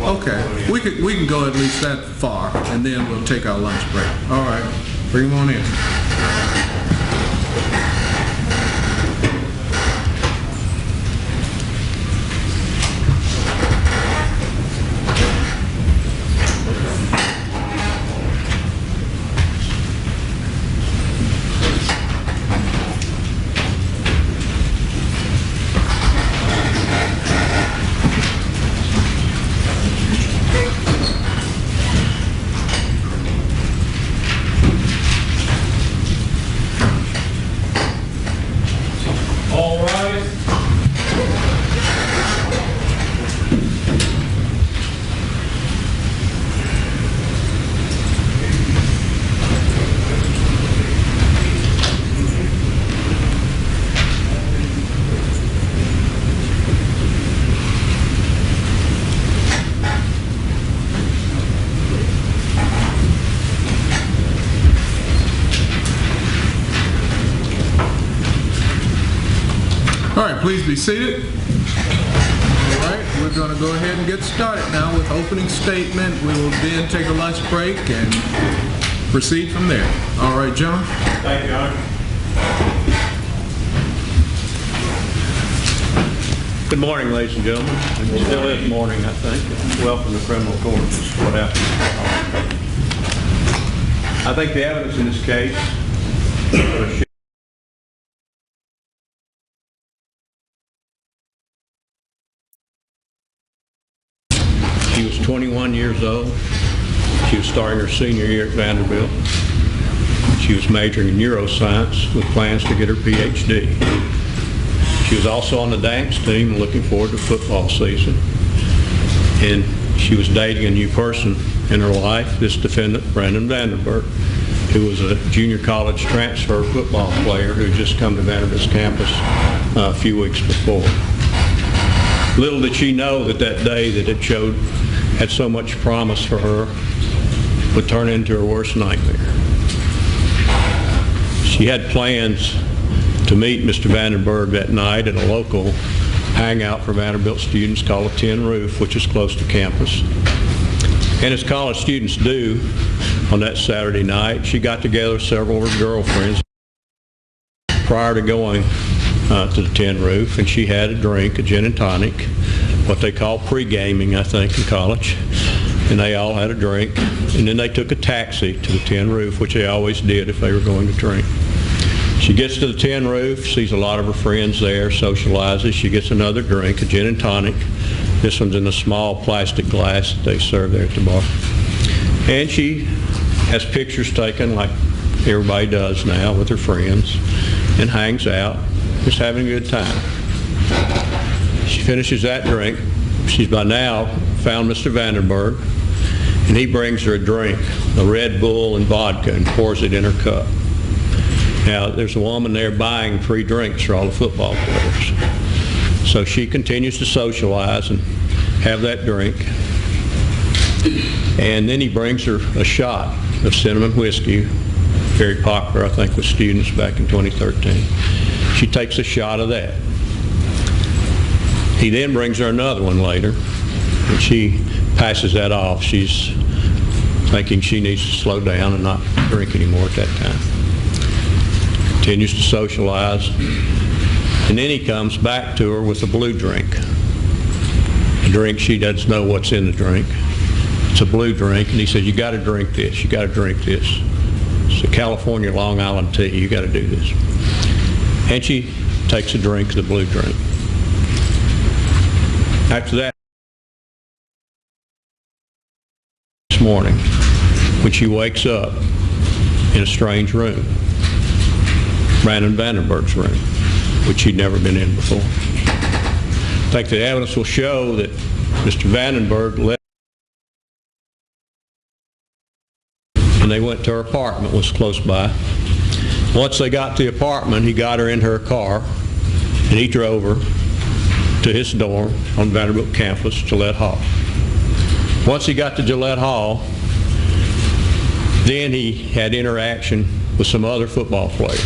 Okay, we can go at least that far, and then we'll take our lunch break. All right, bring them on in. Please be seated. All right, we're going to go ahead and get started now with opening statement. We will then take a lunch break and proceed from there. All right, John. Thank you, Honor. Good morning, ladies and gentlemen. It still is morning, I think. Welcome to criminal court. This is what happened. I think the evidence in this case She was 21 years old. She was starting her senior year at Vanderbilt. She was majoring in neuroscience with plans to get her PhD. She was also on the dance team, looking forward to football season. And she was dating a new person in her life, this defendant, Vandenburg, who was a junior college transfer football player who had just come to Vanderbilt's campus a few weeks before. Little did she know that that day that it had so much promise for her would turn into her worst nightmare. She had plans to meet Mr. Vandenburg that night at a local hangout for Vanderbilt students called the Tin Roof, which is close to campus. And as college students do on that Saturday night, she got together with several of her girlfriends prior to going to the Tin Roof, and she had a drink, a gin and tonic, what they call pre-gaming, I think, in college. And they all had a drink, and then they took a taxi to the Tin Roof, which they always did if they were going to drink. She gets to the Tin Roof, sees a lot of her friends there, socializes. She gets another drink, a gin and tonic. This one's in a small plastic glass that they serve there at the bar. And she has pictures taken like everybody does now with her friends and hangs out, just having a good time. She finishes that drink. She's by now found Mr. Vandenburg, and he brings her a drink, a Red Bull and vodka, and pours it in her cup. Now, there's a woman there buying free drinks for all the football players. So she continues to socialize and have that drink. And then he brings her a shot of cinnamon whiskey, very popular, I think, with students back in 2013. She takes a shot of that. He then brings her another one later, and she passes that off. She's thinking she needs to slow down and not drink anymore at that time. Continues to socialize, and then he comes back to her with a blue drink. A drink she doesn't know what's in the drink. It's a blue drink, and he says, "You got to drink this. You got to drink this. It's a California Long Island tea. You got to do this." And she takes a drink of the blue drink. After that, this morning, when she wakes up in a strange room, Brandon Vandenberg's room, which she'd never been in before. I think the evidence will show that Mr. Vandenburg left, and they went to her apartment, was close by. Once they got to the apartment, he got her in her car, and he drove her to his dorm on Vanderbilt campus, Gillette Hall. Once he got to Gillette Hall, then he had interaction with some other football players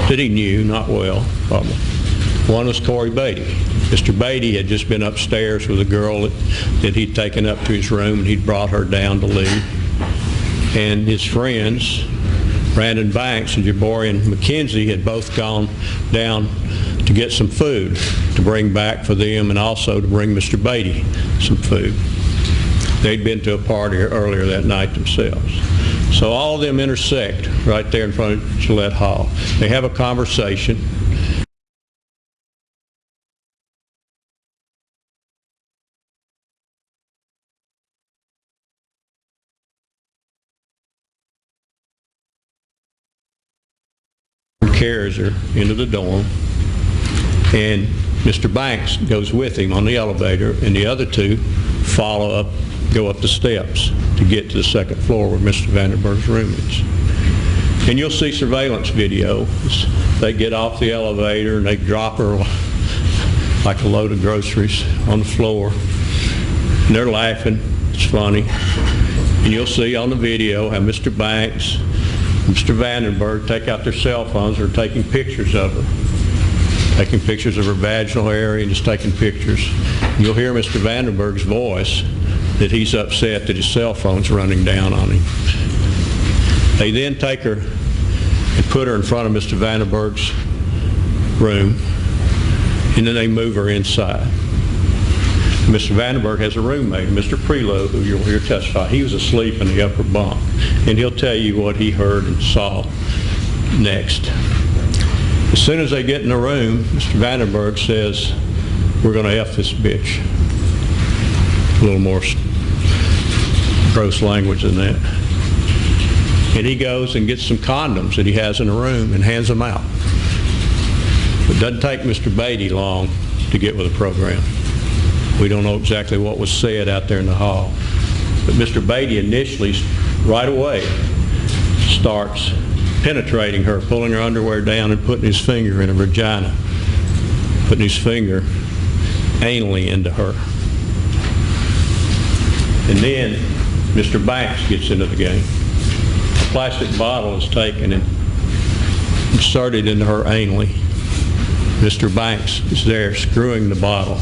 that he knew, not well, probably. One was Cory Batey. Mr. Batey had just been upstairs with a girl that he'd taken up to his room, and he'd brought her down to leave. And his friends, Banks and Jaborian McKenzie, had both gone down to get some food to bring back for them, and also to bring Mr. Batey some food. They'd been to a party earlier that night themselves. So all of them intersect right there in front of Gillette Hall. They have a conversation. Carries her into the dorm, and Mr. Banks goes with him on the elevator, and the other two go up the steps to get to the second floor where Mr. Vandenburg's room is. And you'll see surveillance video. They get off the elevator and they drop her like a load of groceries on the floor, and they're laughing. It's funny. And you'll see on the video how Mr. Banks, Mr. Vandenburg take out their cell phones. They're taking pictures of her, taking pictures of her vaginal area and just taking pictures. You'll hear Mr. Vandenburg's voice that he's upset that his cell phone's running down on him. They then take her and put her in front of Mr. Vandenburg's room, and then they move her inside. Mr. Vandenburg has a roommate, Mr. Prelow, who you'll hear testify. He was asleep in the upper bunk, and he'll tell you what he heard and saw next. As soon as they get in the room, Mr. Vandenburg says, "We're going to F this bitch." A little more gross language than that. And he goes and gets some condoms that he has in the room and hands them out. It doesn't take Mr. Batey long to get with the program. We don't know exactly what was said out there in the hall. But Mr. Batey initially, right away, starts penetrating her, pulling her underwear down and putting his finger in her vagina, putting his finger anally into her. And then Mr. Banks gets into the game. A plastic bottle is taken and inserted into her anally. Mr. Banks is there screwing the bottle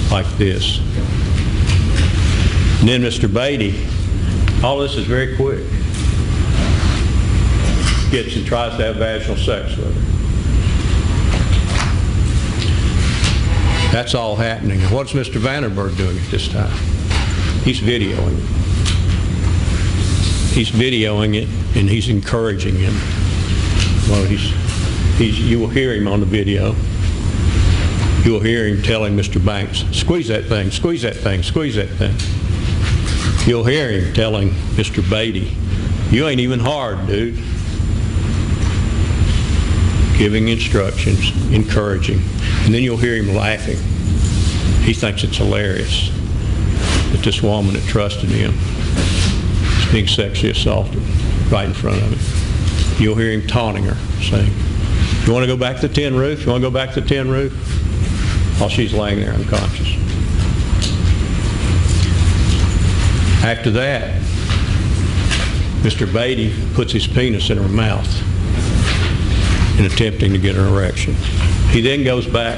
like this. And then Mr. Batey, all this is very quick, gets and tries to have vaginal sex with her. That's all happening. And what's Mr. Vandenburg doing at this time? He's videoing it. He's videoing it, and he's encouraging him. Well, you will hear him on the video. You will hear him telling Mr. Banks, "Squeeze that thing, squeeze that thing, squeeze that thing." You'll hear him telling Mr. Batey, "You ain't even hard, dude." Giving instructions, encouraging. And then you'll hear him laughing. He thinks it's hilarious that this woman that trusted him is being sexually assaulted right in front of him. You'll hear him taunting her, saying, "You want to go back to the tin roof? You want to go back to the tin roof?" While she's laying there unconscious. After that, Mr. Batey puts his penis in her mouth in attempting to get an erection. He then goes back,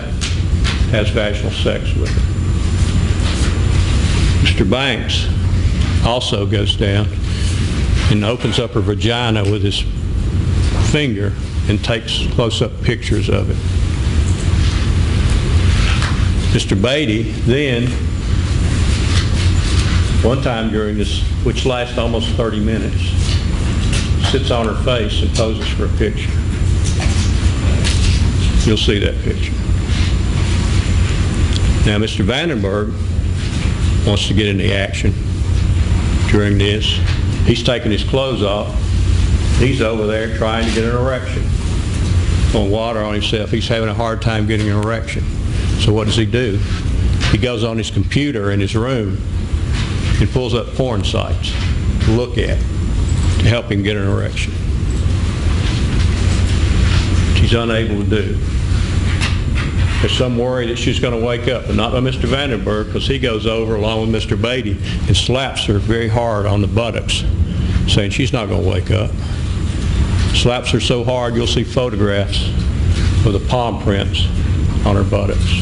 has vaginal sex with her. Mr. Banks also goes down and opens up her vagina with his finger and takes close-up pictures of it. Mr. Batey then, one time during this, which lasts almost 30 minutes, sits on her face and poses for a picture. You'll see that picture. Now, Mr. Vandenburg wants to get into action during this. He's taking his clothes off. He's over there trying to get an erection. Putting water on himself. He's having a hard time getting an erection. So what does he do? He goes on his computer in his room and pulls up porn sites to look at to help him get an erection. She's unable to do. There's some worry that she's going to wake up, but not by Mr. Vandenburg, because he goes over along with Mr. Batey and slaps her very hard on the buttocks, saying she's not going to wake up. Slaps her so hard you'll see photographs of the palm prints on her buttocks.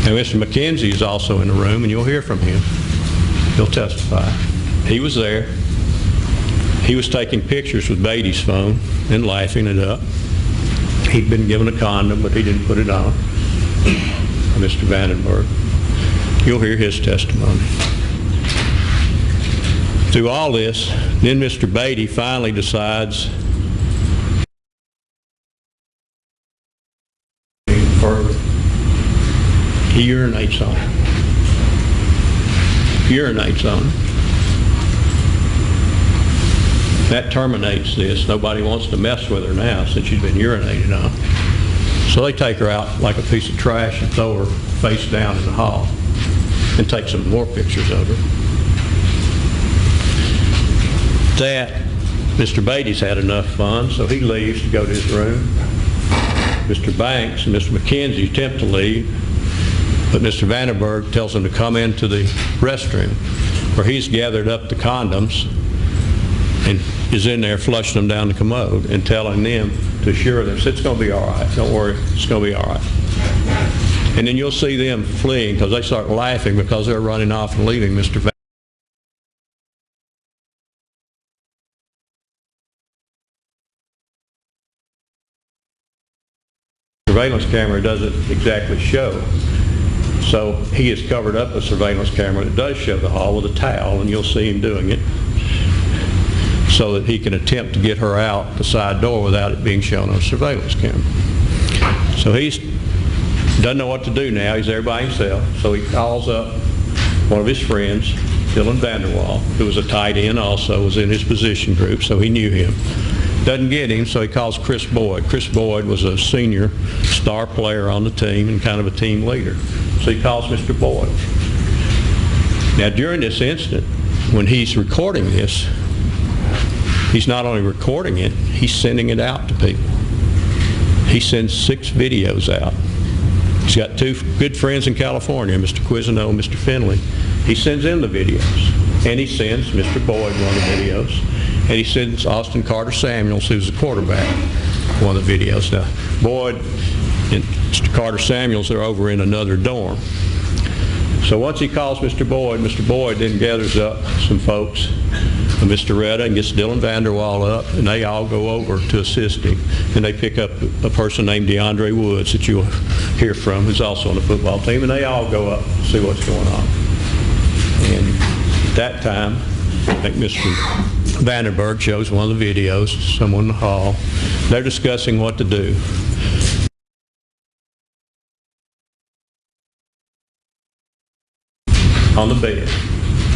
Now, Mr. McKenzie is also in the room, and you'll hear from him. He'll testify. He was there. He was taking pictures with Batey's phone and laughing it up. He'd been given a condom, but he didn't put it on. Mr. Vandenburg. You'll hear his testimony. Through all this, then Mr. Batey finally decides further. He urinates on her. Urinates on her. That terminates this. Nobody wants to mess with her now since she's been urinated on. So they take her out like a piece of trash and throw her face down in the hall and take some more pictures of her. That Mr. Batey's had enough fun, so he leaves to go to his room. Mr. Banks and Mr. McKenzie attempt to leave, but Mr. Vandenburg tells them to come into the restroom, where he's gathered up the condoms and is in there flushing them down the commode and telling them to assure them, it's going to be all right, don't worry, it's going to be all right. And then you'll see them fleeing because they start laughing because they're running off and leaving Mr. Vandenburg. Surveillance camera doesn't exactly show. So he has covered up a surveillance camera that does show the hall with a towel, and you'll see him doing it so that he can attempt to get her out the side door without it being shown on a surveillance camera. So he doesn't know what to do now. He's there by himself. So he calls up one of his friends, Dylan Vanderwall, who was a tight end also, was in his position group, so he knew him. Doesn't get him, so he calls Chris Boyd. Chris Boyd was a senior star player on the team and kind of a team leader. So he calls Mr. Boyd. Now, during this incident, when he's recording this, he's not only recording it, he's sending it out to people. He sends 6 videos out. He's got 2 good friends in California, Mr. Quizino and Mr. Finley. He sends in the videos. And he sends Mr. Boyd one of the videos. And he sends Austin Carter Samuels, who's the quarterback, one of the videos. Now, Boyd and Mr. Carter Samuels are over in another dorm. So once he calls Mr. Boyd then gathers up some folks, Mr. Retta, and gets Dylan Vanderwall up, and they all go over to assist him. And they pick up a person named DeAndre Woods that you'll hear from, who's also on the football team, and they all go up to see what's going on. And at that time, I think Mr. Vandenburg shows one of the videos, someone in the hall. They're discussing what to do. On the bed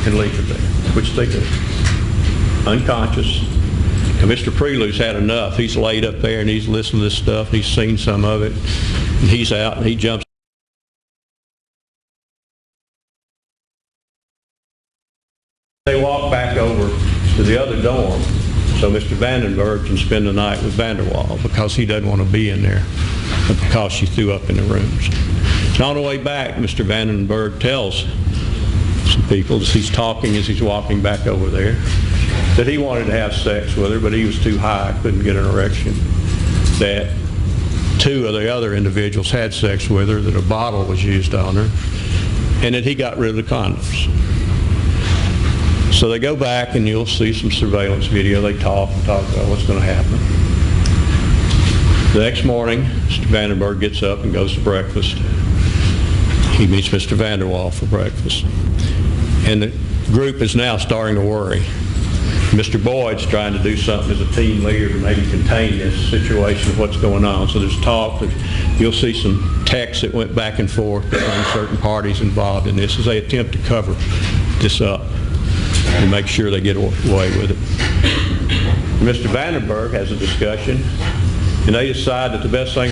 and leave her there, which they do. Unconscious. And Mr. Prelude's had enough. He's laid up there and he's listened to this stuff. He's seen some of it. And he's out and he jumps. They walk back over to the other dorm so Mr. Vandenburg can spend the night with Vanderwall because he doesn't want to be in there because she threw up in the rooms. And on the way back, Mr. Vandenburg tells some people as he's talking, as he's walking back over there, that he wanted to have sex with her, but he was too high, couldn't get an erection. That 2 of the other individuals had sex with her, that a bottle was used on her, and that he got rid of the condoms. So they go back and you'll see some surveillance video. They talk and talk about what's going to happen. The next morning, Mr. Vandenburg gets up and goes to breakfast. He meets Mr. Vanderwall for breakfast. And the group is now starting to worry. Mr. Boyd's trying to do something as a team leader to maybe contain this situation of what's going on. So there's talk. You'll see some texts that went back and forth between certain parties involved in this as they attempt to cover this up and make sure they get away with it. Mr. Vandenburg has a discussion, and they decide that the best thing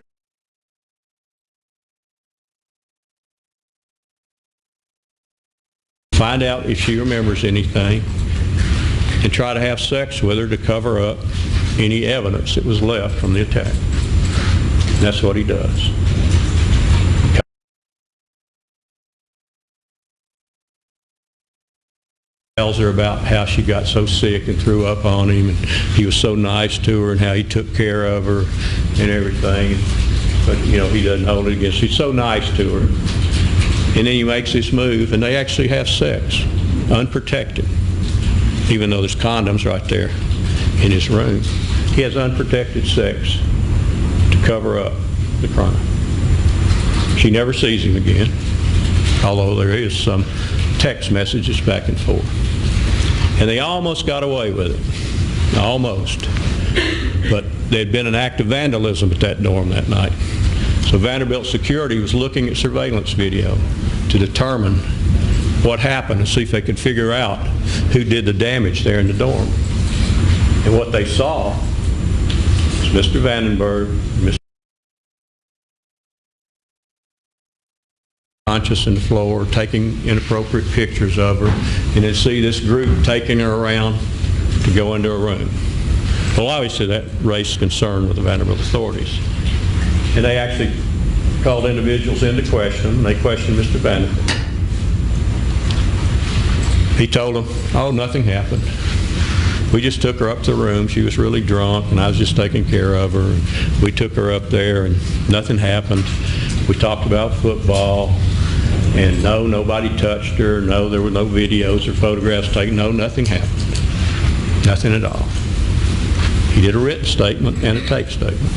find out if she remembers anything and try to have sex with her to cover up any evidence that was left from the attack. And that's what he does. Tells her about how she got so sick and threw up on him, and he was so nice to her and how he took care of her and everything. But, you know, he doesn't hold it against her. He's so nice to her. And then he makes this move, and they actually have sex, unprotected, even though there's condoms right there in his room. He has unprotected sex to cover up the crime. She never sees him again, although there is some text messages back and forth. And they almost got away with it, almost. But there had been an act of vandalism at that dorm that night. So Vanderbilt security was looking at surveillance video to determine what happened and see if they could figure out who did the damage there in the dorm. And what they saw was Mr. Vandenburg, Mr. Conscious in the floor, taking inappropriate pictures of her, and then see this group taking her around to go into a room. Well, obviously that raised concern with the Vanderbilt authorities. And they actually called individuals into question, and they questioned Mr. Vanderbilt. He told them, oh, nothing happened. We just took her up to the room. She was really drunk, and I was just taking care of her. And we took her up there, and nothing happened. We talked about football, and no, nobody touched her. No, there were no videos or photographs taken. No, nothing happened. Nothing at all. He did a written statement and a tape statement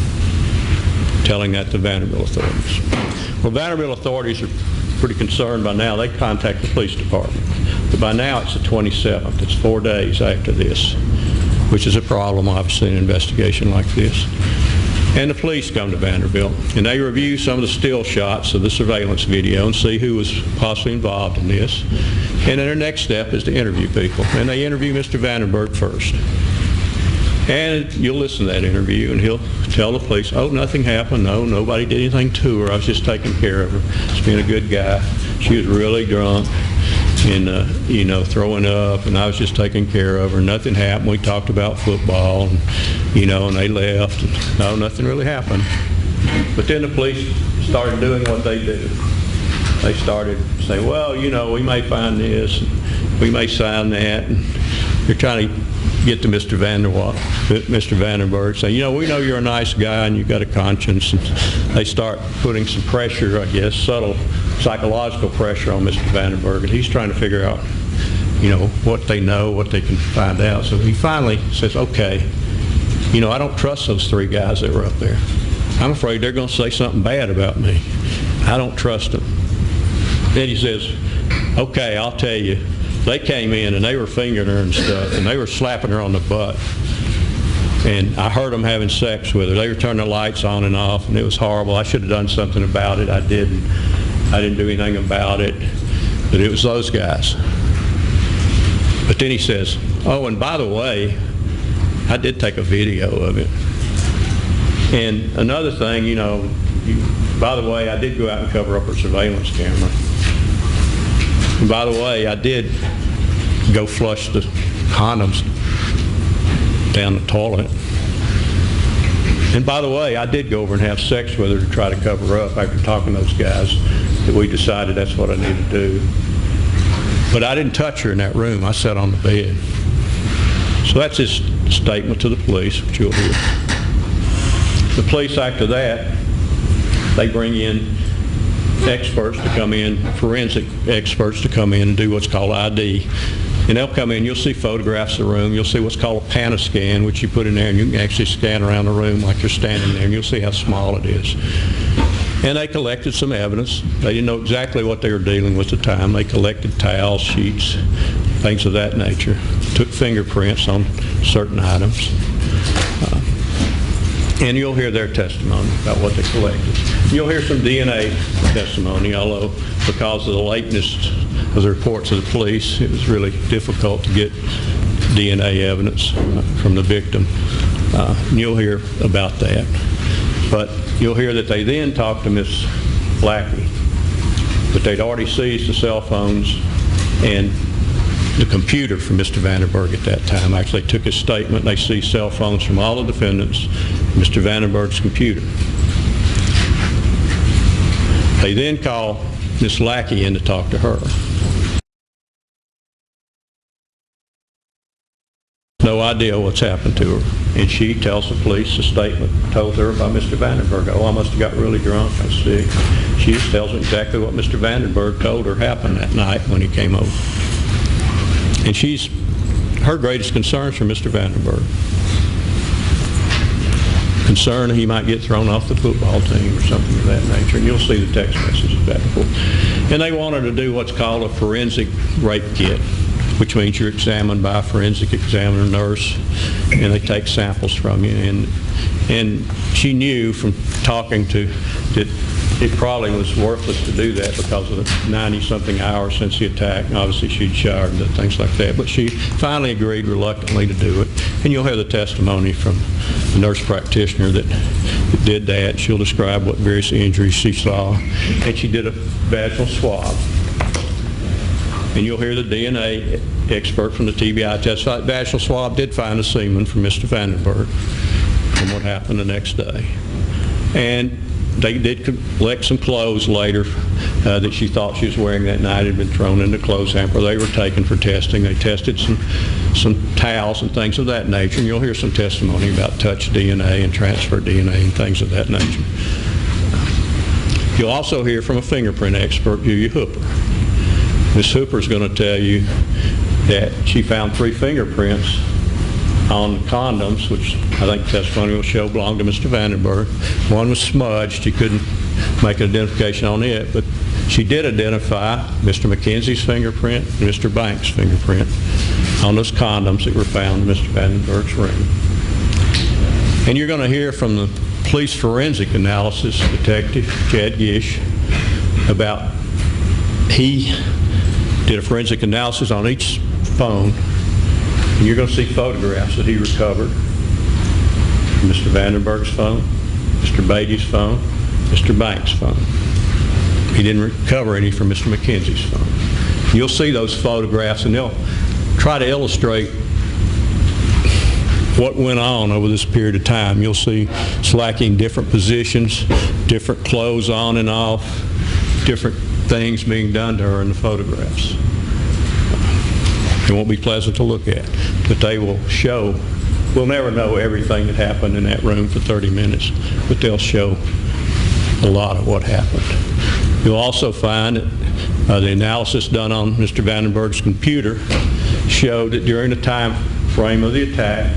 telling that to Vanderbilt authorities. Well, Vanderbilt authorities are pretty concerned by now. They contact the police department. But by now it's the 27th. It's 4 days after this, which is a problem, obviously, in an investigation like this. And the police come to Vanderbilt, and they review some of the still shots of the surveillance video and see who was possibly involved in this. And then their next step is to interview people. And they interview Mr. Vandenburg first. And you'll listen to that interview, and he'll tell the police, oh, nothing happened. No, nobody did anything to her. I was just taking care of her. Just being a good guy. She was really drunk and, you know, throwing up, and I was just taking care of her. Nothing happened. We talked about football, and, you know, and they left. And, no, nothing really happened. But then the police started doing what they do. They started saying, well, you know, we may find this, we may sign that. And they're trying to get to Mr. Vandenburg, saying, you know, we know you're a nice guy and you've got a conscience. And they start putting some pressure, I guess, subtle psychological pressure on Mr. Vandenburg, and he's trying to figure out, you know, what they know, what they can find out. So he finally says, okay, you know, I don't trust those 3 guys that were up there. I'm afraid they're going to say something bad about me. I don't trust them. Then he says, okay, I'll tell you. They came in and they were fingering her and stuff, and they were slapping her on the butt. And I heard them having sex with her. They were turning the lights on and off, and it was horrible. I should have done something about it. I didn't. I didn't do anything about it. But it was those guys. But then he says, oh, and by the way, I did take a video of it. And another thing, you know, by the way, I did go out and cover up her surveillance camera. And by the way, I did go flush the condoms down the toilet. And by the way, I did go over and have sex with her to try to cover her up after talking to those guys, that we decided that's what I needed to do. But I didn't touch her in that room. I sat on the bed. So that's his statement to the police, which you'll hear. The police, after that, they bring in experts to come in, forensic experts to come in and do what's called ID. And they'll come in, you'll see photographs of the room, you'll see what's called a panoscan, which you put in there and you can actually scan around the room like you're standing there, and you'll see how small it is. And they collected some evidence. They didn't know exactly what they were dealing with at the time. They collected towel sheets, things of that nature, took fingerprints on certain items. And you'll hear their testimony about what they collected. You'll hear some DNA testimony, although because of the lateness of the reports of the police, it was really difficult to get DNA evidence from the victim. And you'll hear about that. But you'll hear that they then talked to Miss Lackey, but they'd already seized the cell phones and the computer from Mr. Vandenburg at that time. Actually, they took his statement, they seized cell phones from all the defendants, Mr. Vandenburg's computer. They then call Miss Lackey in to talk to her. no idea what's happened to her. And she tells the police a statement told her by Mr. Vandenburg. Oh, I must have got really drunk, I was sick. She just tells them exactly what Mr. Vandenburg told her happened that night when he came over. And her greatest concern is for Mr. Vandenburg. Concern he might get thrown off the football team or something of that nature. And you'll see the text messages back and forth. And they wanted to do what's called a forensic rape kit, which means you're examined by a forensic examiner nurse, and they take samples from you. And she knew from talking to that it probably was worthless to do that because of the 90-something hours since the attack. And obviously she'd showered and things like that. But she finally agreed reluctantly to do it. And you'll hear the testimony from the nurse practitioner that did that. She'll describe what various injuries she saw. And she did a vaginal swab. And you'll hear the DNA expert from the TBI testify. Vaginal swab did find a semen from Mr. Vandenburg from what happened the next day. And they did collect some clothes later that she thought she was wearing that night had been thrown in the clothes hamper. They were taken for testing. They tested some towels and things of that nature. And you'll hear some testimony about touch DNA and transfer DNA and things of that nature. You'll also hear from a fingerprint expert, Julia Hooper. Ms. Hooper is going to tell you that she found 3 fingerprints on condoms, which I think testimony will show belonged to Mr. Vandenburg. One was smudged. She couldn't make an identification on it, but she did identify Mr. McKenzie's fingerprint and Mr. Banks' fingerprint on those condoms that were found in Mr. Vandenberg's room. And you're going to hear from the police forensic analysis detective, Chad Gish, about he did a forensic analysis on each phone. And you're going to see photographs that he recovered from Mr. Vandenberg's phone, Mr. Batey's phone, Mr. Banks' phone. He didn't recover any from Mr. McKenzie's phone. You'll see those photographs, and they'll try to illustrate what went on over this period of time. You'll see Slacky in different positions, different clothes on and off, different things being done to her in the photographs. It won't be pleasant to look at, but they will show. We'll never know everything that happened in that room for 30 minutes, but they'll show a lot of what happened. You'll also find that the analysis done on Mr. Vandenberg's computer showed that during the time frame of the attack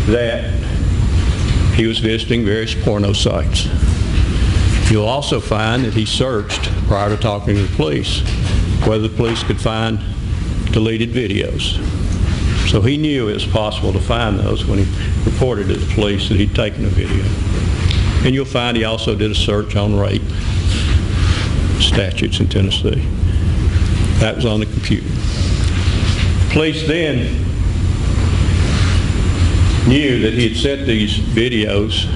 that he was visiting various porno sites. You'll also find that he searched, prior to talking to the police, whether the police could find deleted videos. So he knew it was possible to find those when he reported to the police that he'd taken a video. And you'll find he also did a search on rape statutes in Tennessee. That was on the computer. Police then knew that he had sent these videos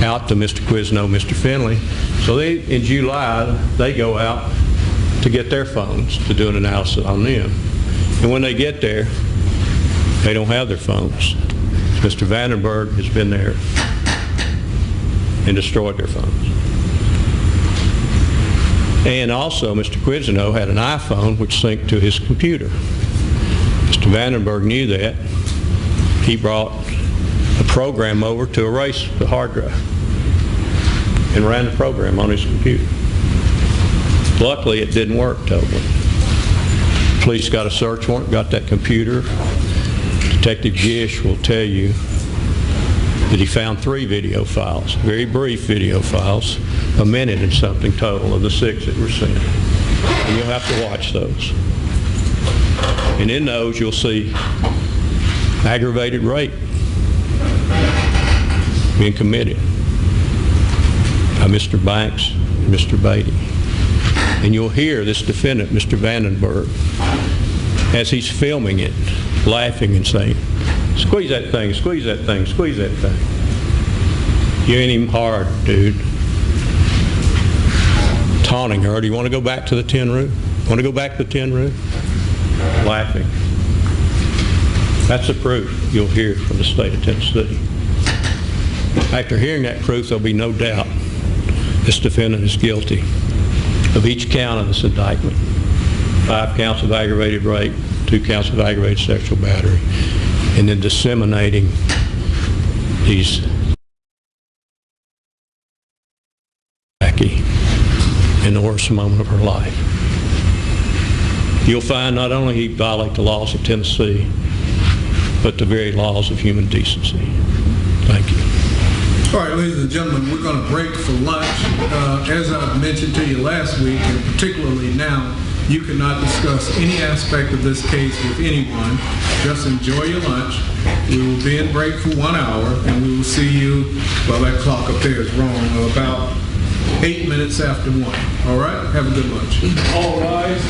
out to Mr. Quizno, Mr. Finley. So in July, they go out to get their phones to do an analysis on them. And when they get there, they don't have their phones. Mr. Vandenburg has been there and destroyed their phones. And also, Mr. Quizno had an iPhone which synced to his computer. Mr. Vandenburg knew that. He brought a program over to erase the hard drive and ran the program on his computer. Luckily, it didn't work totally. Police got a search warrant, got that computer. Detective Gish will tell you that he found 3 video files, very brief video files, a minute and something total of the 6 that were sent. And you'll have to watch those. And in those, you'll see aggravated rape being committed by Mr. Banks and Mr. Batey. And you'll hear this defendant, Mr. Vandenburg, as he's filming it, laughing and saying, "Squeeze that thing, squeeze that thing, squeeze that thing. You ain't even hard, dude." Taunting her. "Do you want to go back to the tin roof? Want to go back to the tin roof?" Laughing. That's the proof you'll hear from the state of Tennessee. After hearing that proof, there'll be no doubt this defendant is guilty of each count of this indictment. 5 counts of aggravated rape, 2 counts of aggravated sexual battery, and then disseminating these in the worst moment of her life. You'll find not only he violated the laws of Tennessee, but the very laws of human decency. Thank you. All right, ladies and gentlemen, we're going to break for lunch. As I mentioned to you last week, and particularly now, you cannot discuss any aspect of this case with anyone. Just enjoy your lunch. We will be in break for 1 hour, and we will see you, well, that clock up there is wrong, about 8 minutes after 1. All right? Have a good lunch. All rise.